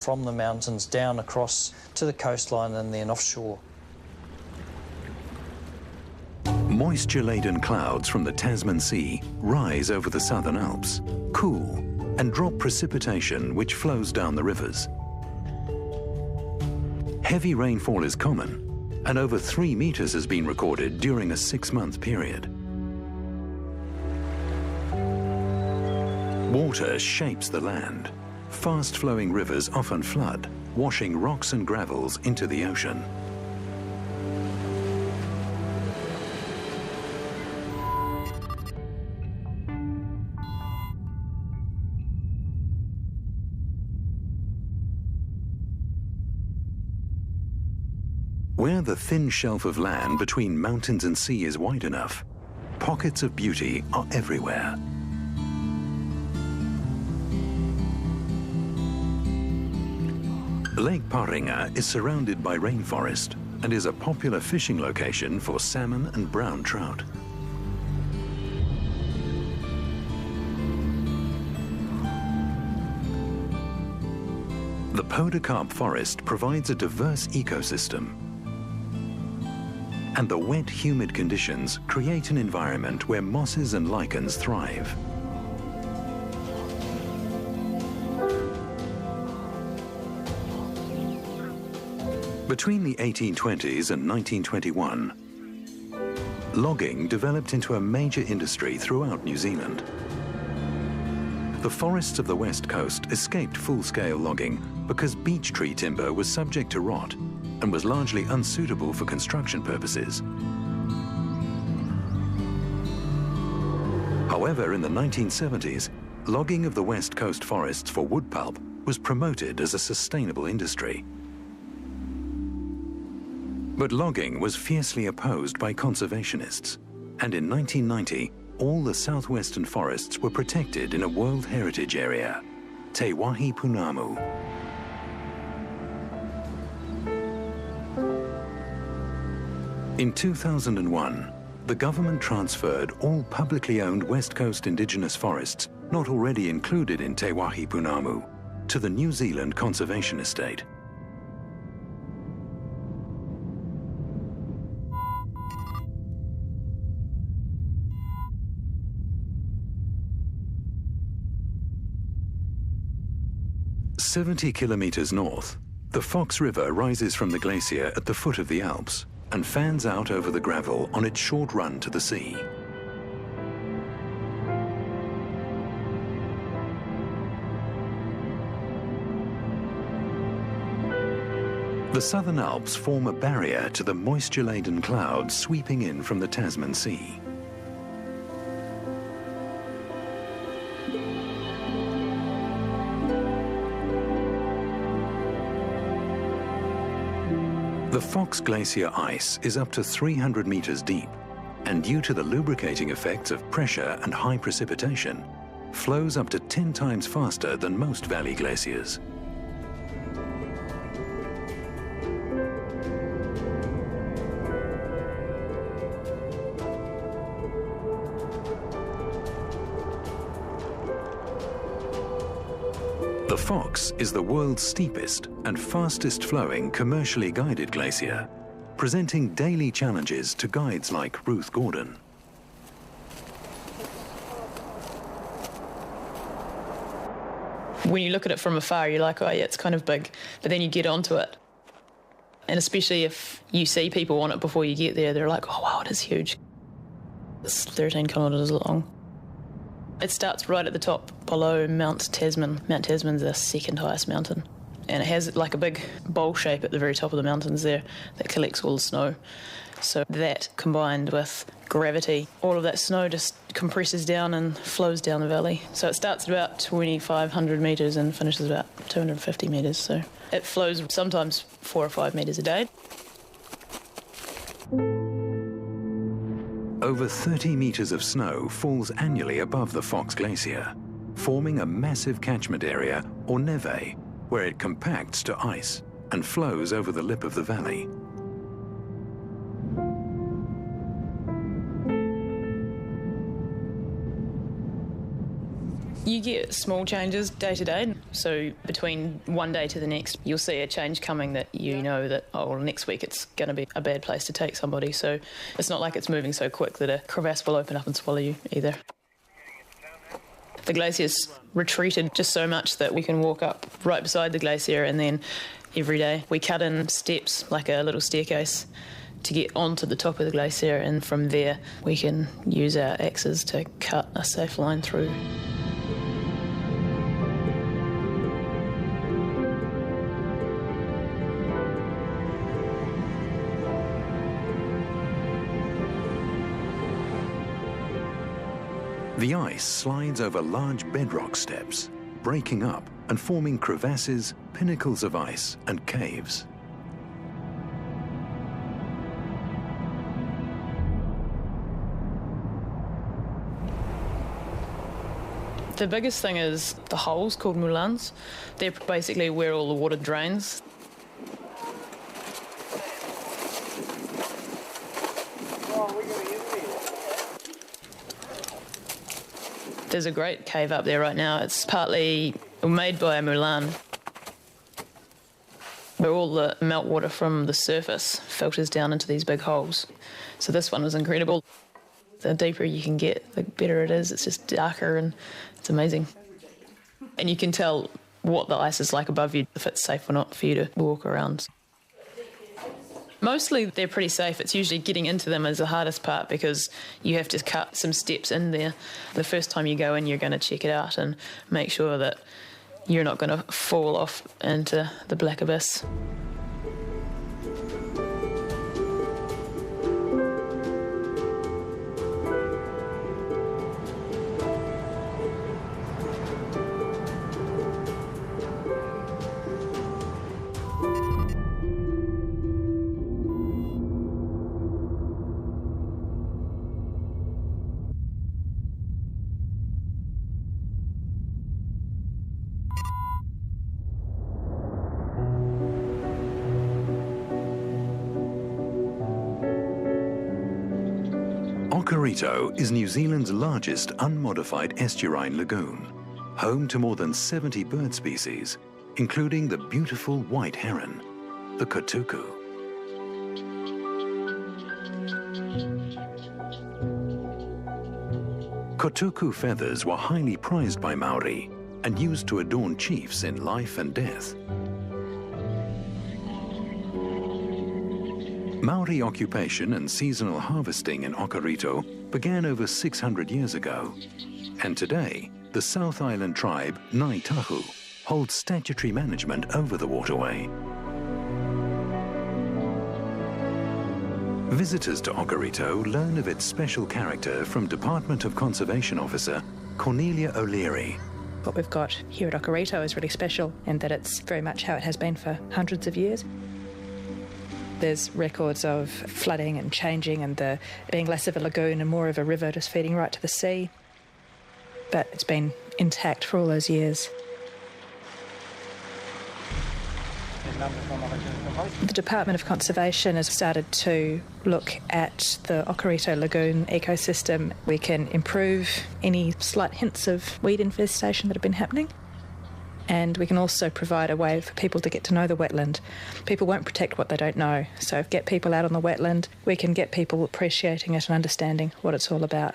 from the mountains down across to the coastline and then offshore. Moisture-laden clouds from the Tasman Sea rise over the Southern Alps, cool, and drop precipitation which flows down the rivers. Heavy rainfall is common, and over 3 meters has been recorded during a 6-month period. Water shapes the land. Fast-flowing rivers often flood, washing rocks and gravels into the ocean. Where the thin shelf of land between mountains and sea is wide enough, pockets of beauty are everywhere. Lake Paringa is surrounded by rainforest and is a popular fishing location for salmon and brown trout. The Podocarp forest provides a diverse ecosystem, and the wet, humid conditions create an environment where mosses and lichens thrive. Between the 1820s and 1921, logging developed into a major industry throughout New Zealand. The forests of the west coast escaped full-scale logging because beech tree timber was subject to rot and was largely unsuitable for construction purposes. However, in the 1970s, logging of the west coast forests for wood pulp was promoted as a sustainable industry. But logging was fiercely opposed by conservationists, and in 1990, all the southwestern forests were protected in a World Heritage Area, Te Wāhi Pounamu. In 2001, the government transferred all publicly owned West Coast Indigenous forests not already included in Te Wāhi Pounamu to the New Zealand Conservation Estate. "70 kilometers north, the Fox River rises from the glacier at the foot of the Alps and fans out over the gravel on its short run to the sea. The Southern Alps form a barrier to the moisture-laden clouds sweeping in from the Tasman Sea. The Fox Glacier ice is up to 300 meters deep, and due to the lubricating effects of pressure and high precipitation, flows up to 10 times faster than most valley glaciers. The Fox is the world's steepest and fastest flowing commercially guided glacier, presenting daily challenges to guides like Ruth Gordon. When you look at it from afar, you're like, oh yeah, it's kind of big, but then you get onto it. And especially if you see people on it before you get there, they're like, oh wow, it is huge. It's 13 kilometres long. It starts right at the top, below Mount Tasman. Mount Tasman's the second highest mountain. And it has like a big bowl shape at the very top of the mountains there that collects all the snow. So that, combined with gravity, all of that snow just compresses down and flows down the valley. So it starts at about 2,500 metres and finishes about 250 metres. So it flows sometimes 4 or 5 metres a day. Over 30 meters of snow falls annually above the Fox Glacier, forming a massive catchment area, or neve, where it compacts to ice and flows over the lip of the valley. You get small changes day to day. So between one day to the next, you'll see a change coming that you know that, oh, well, next week it's going to be a bad place to take somebody. So it's not like it's moving so quick that a crevasse will open up and swallow you either. The glacier's retreated just so much that we can walk up right beside the glacier, and then every day we cut in steps like a little staircase to get onto the top of the glacier, and from there we can use our axes to cut a safe line through. The ice slides over large bedrock steps, breaking up and forming crevasses, pinnacles of ice, and caves. The biggest thing is the holes called moulins. They're basically where all the water drains. There's a great cave up there right now. It's partly made by a moulin, where all the meltwater from the surface filters down into these big holes. So this one was incredible. The deeper you can get, the better it is. It's just darker and it's amazing. And you can tell what the ice is like above you, if it's safe or not for you to walk around. Mostly they're pretty safe. It's usually getting into them is the hardest part because you have to cut some steps in there. The first time you go in, you're going to check it out and make sure that you're not going to fall off into the black abyss. Okarito is New Zealand's largest unmodified estuarine lagoon, home to more than 70 bird species, including the beautiful white heron, the kotuku. Kotuku feathers were highly prized by Maori and used to adorn chiefs in life and death. Maori occupation and seasonal harvesting in Okarito began over 600 years ago, and today the South Island tribe Ngāi Tahu holds statutory management over the waterway. Visitors to Okarito learn of its special character from Department of Conservation Officer Cornelia O'Leary. What we've got here at Okarito is really special in that it's very much how it has been for hundreds of years. There's records of flooding and changing and there being less of a lagoon and more of a river just feeding right to the sea. But it's been intact for all those years. The Department of Conservation has started to look at the Okarito Lagoon ecosystem. We can improve any slight hints of weed infestation that have been happening. And we can also provide a way for people to get to know the wetland. People won't protect what they don't know. So get people out on the wetland, we can get people appreciating it and understanding what it's all about.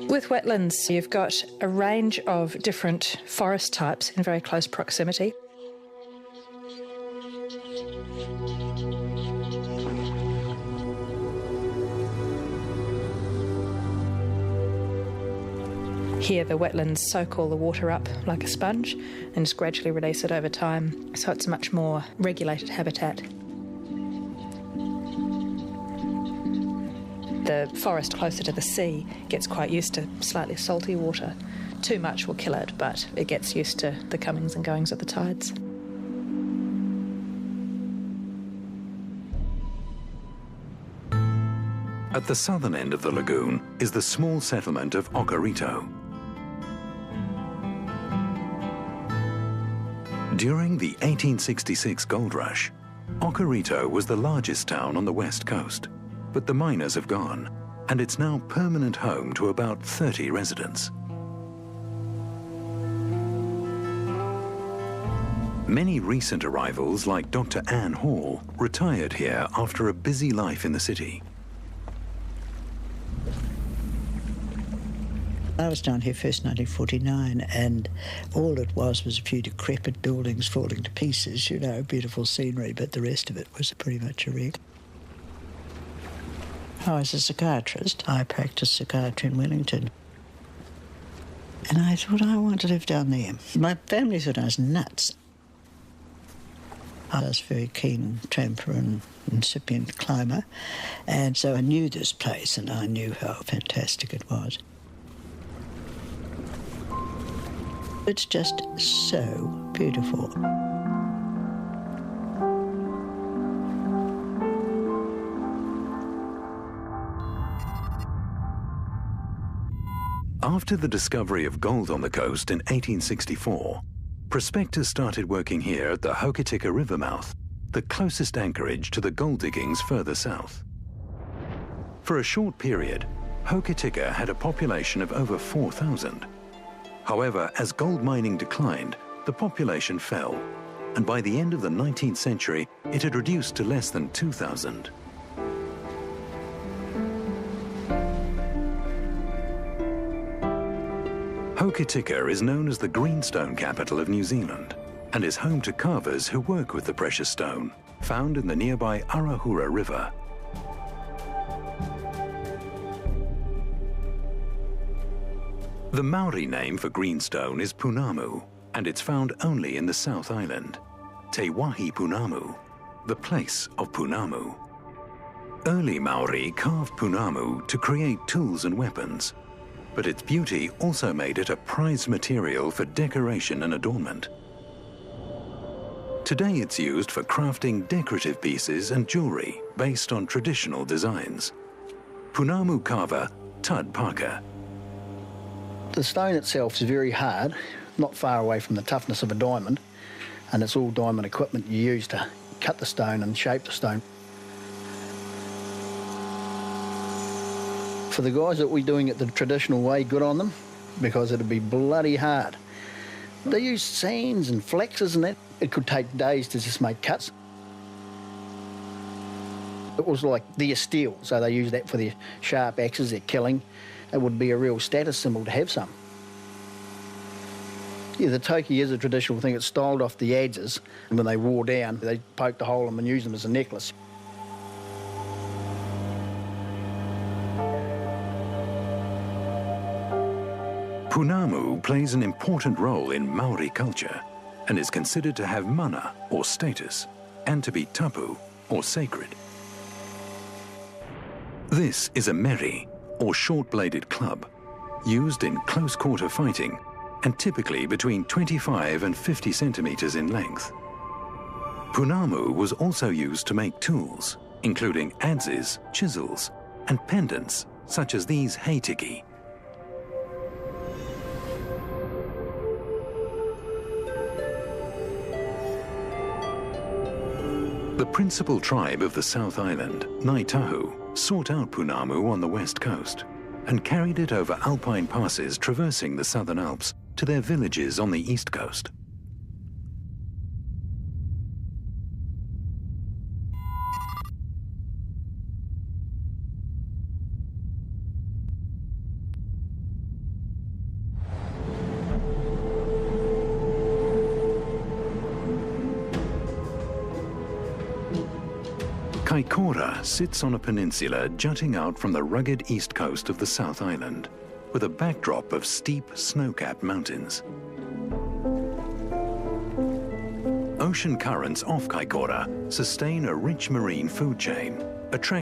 With wetlands, you've got a range of different forest types in very close proximity. Here the wetlands soak all the water up like a sponge and just gradually release it over time, so it's a much more regulated habitat. The forest closer to the sea gets quite used to slightly salty water. Too much will kill it, but it gets used to the comings and goings of the tides. At the southern end of the lagoon is the small settlement of Okarito. During the 1866 gold rush, Okarito was the largest town on the west coast, but the miners have gone, and it's now permanent home to about 30 residents. Many recent arrivals, like Dr. Anne Hall, retired here after a busy life in the city. I was down here first in 1949, and all it was a few decrepit buildings falling to pieces, you know, beautiful scenery, but the rest of it was pretty much a wreck. I was a psychiatrist. I practiced psychiatry in Wellington. And I thought, I want to live down there. My family thought I was nuts. I was a very keen tramper and incipient climber, and so I knew this place and I knew how fantastic it was. It's just so beautiful. After the discovery of gold on the coast in 1864, prospectors started working here at the Hokitika River mouth, the closest anchorage to the gold diggings further south. For a short period, Hokitika had a population of over 4,000. However, as gold mining declined, the population fell, and by the end of the 19th century, it had reduced to less than 2,000. Hokitika is known as the greenstone capital of New Zealand and is home to carvers who work with the precious stone, found in the nearby Arahura River. The Maori name for greenstone is punamu, and it's found only in the South Island, Te Wahi Punamu, the place of punamu. Early Maori carved punamu to create tools and weapons, but its beauty also made it a prized material for decoration and adornment. Today it's used for crafting decorative pieces and jewelry based on traditional designs. Punamu carver Tud Parker. The stone itself is very hard, not far away from the toughness of a diamond, and it's all diamond equipment you use to cut the stone and shape the stone. For the guys that we're doing it the traditional way, good on them, because it'd be bloody hard. They use sands and flexes and that. It could take days to just make cuts. It was like their steel, so they use that for their sharp axes, their killing. It would be a real status symbol to have some. Yeah, the toki is a traditional thing. It's styled off the adzes, and when they wore down, they poked a hole in them and used them as a necklace. Punamu plays an important role in Maori culture and is considered to have mana, or status, and to be tapu, or sacred. This is a meri, or short-bladed club, used in close-quarter fighting and typically between 25 and 50 centimeters in length. Punamu was also used to make tools, including adzes, chisels, and pendants, such as these heitiki. The principal tribe of the South Island, Ngaitahu, sought out Punamu on the west coast and carried it over alpine passes traversing the Southern Alps to their villages on the east coast. Kaikoura sits on a peninsula jutting out from the rugged east coast of the South Island, with a backdrop of steep, snow-capped mountains. Ocean currents off Kaikoura sustain a rich marine food chain, attracting